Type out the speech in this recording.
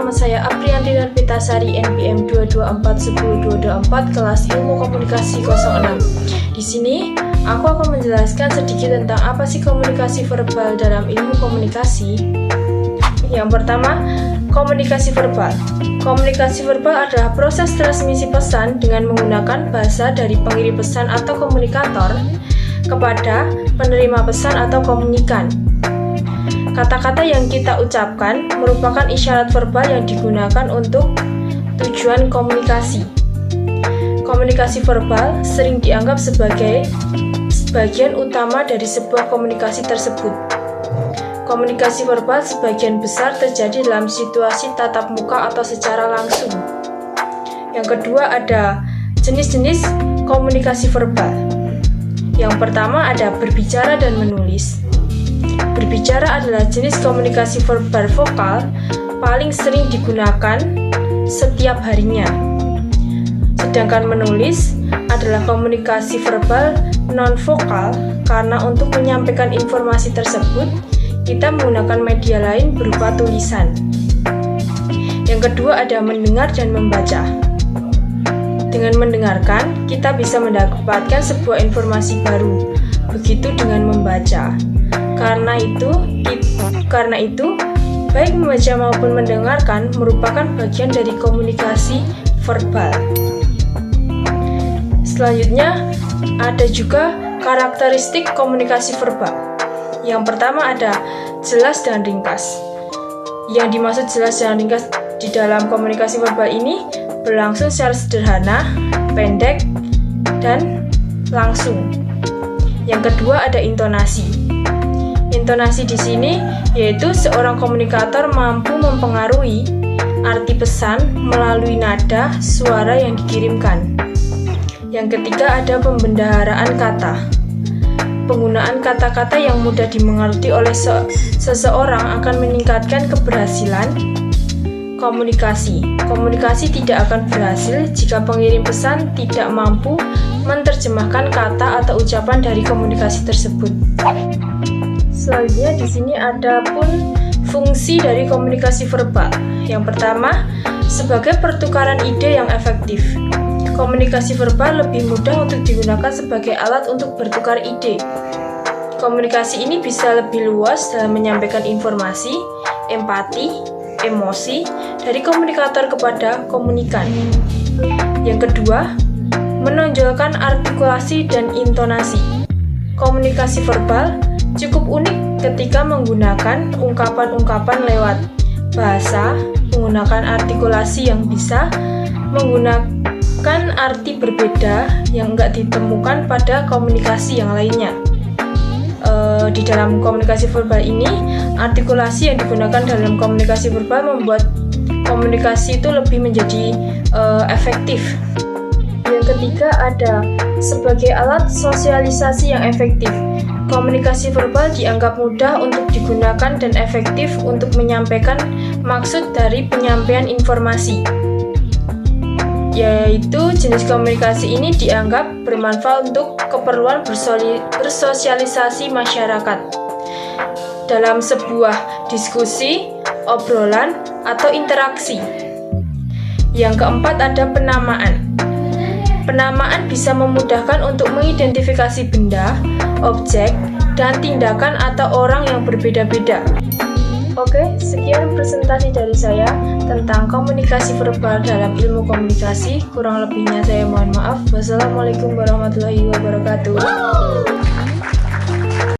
nama saya Apriyanti Narpitasari, NPM 224102224, kelas Ilmu Komunikasi 06. Di sini, aku akan menjelaskan sedikit tentang apa sih komunikasi verbal dalam ilmu komunikasi. Yang pertama, komunikasi verbal. Komunikasi verbal adalah proses transmisi pesan dengan menggunakan bahasa dari pengirim pesan atau komunikator kepada penerima pesan atau komunikan. Kata-kata yang kita ucapkan merupakan isyarat verbal yang digunakan untuk tujuan komunikasi. Komunikasi verbal sering dianggap sebagai bagian utama dari sebuah komunikasi tersebut. Komunikasi verbal sebagian besar terjadi dalam situasi tatap muka atau secara langsung. Yang kedua ada jenis-jenis komunikasi verbal. Yang pertama ada berbicara dan menulis. Berbicara adalah jenis komunikasi verbal vokal paling sering digunakan setiap harinya. Sedangkan menulis adalah komunikasi verbal non-vokal karena untuk menyampaikan informasi tersebut kita menggunakan media lain berupa tulisan. Yang kedua ada mendengar dan membaca. Dengan mendengarkan, kita bisa mendapatkan sebuah informasi baru. Begitu dengan membaca. Karena itu, baik membaca maupun mendengarkan merupakan bagian dari komunikasi verbal. Selanjutnya, ada juga karakteristik komunikasi verbal. Yang pertama ada jelas dan ringkas. Yang dimaksud jelas dan ringkas di dalam komunikasi verbal ini berlangsung secara sederhana, pendek, dan langsung. Yang kedua ada intonasi. Intonasi di sini yaitu seorang komunikator mampu mempengaruhi arti pesan melalui nada suara yang dikirimkan. Yang ketiga ada pembendaharaan kata. Penggunaan kata-kata yang mudah dimengerti oleh seseorang akan meningkatkan keberhasilan komunikasi. Komunikasi tidak akan berhasil jika pengirim pesan tidak mampu menerjemahkan kata atau ucapan dari komunikasi tersebut. Selanjutnya di sini ada pun fungsi dari komunikasi verbal. Yang pertama, sebagai pertukaran ide yang efektif. Komunikasi verbal lebih mudah untuk digunakan sebagai alat untuk bertukar ide. Komunikasi ini bisa lebih luas dalam menyampaikan informasi, empati, emosi dari komunikator kepada komunikan. Yang kedua, menonjolkan artikulasi dan intonasi. Komunikasi verbal cukup unik ketika menggunakan ungkapan-ungkapan lewat bahasa, menggunakan artikulasi yang bisa menggunakan arti berbeda yang enggak ditemukan pada komunikasi yang lainnya. Di dalam komunikasi verbal ini, artikulasi yang digunakan dalam komunikasi verbal membuat komunikasi itu lebih menjadi efektif. Yang ketiga ada sebagai alat sosialisasi yang efektif. Komunikasi verbal dianggap mudah untuk digunakan dan efektif untuk menyampaikan maksud dari penyampaian informasi. Yaitu jenis komunikasi ini dianggap bermanfaat untuk keperluan bersosialisasi masyarakat dalam sebuah diskusi, obrolan, atau interaksi. Yang keempat ada penamaan. Penamaan bisa memudahkan untuk mengidentifikasi benda, objek, dan tindakan atau orang yang berbeda-beda. Oke, sekian presentasi dari saya tentang komunikasi verbal dalam ilmu komunikasi. Kurang lebihnya saya mohon maaf. Wassalamualaikum warahmatullahi wabarakatuh.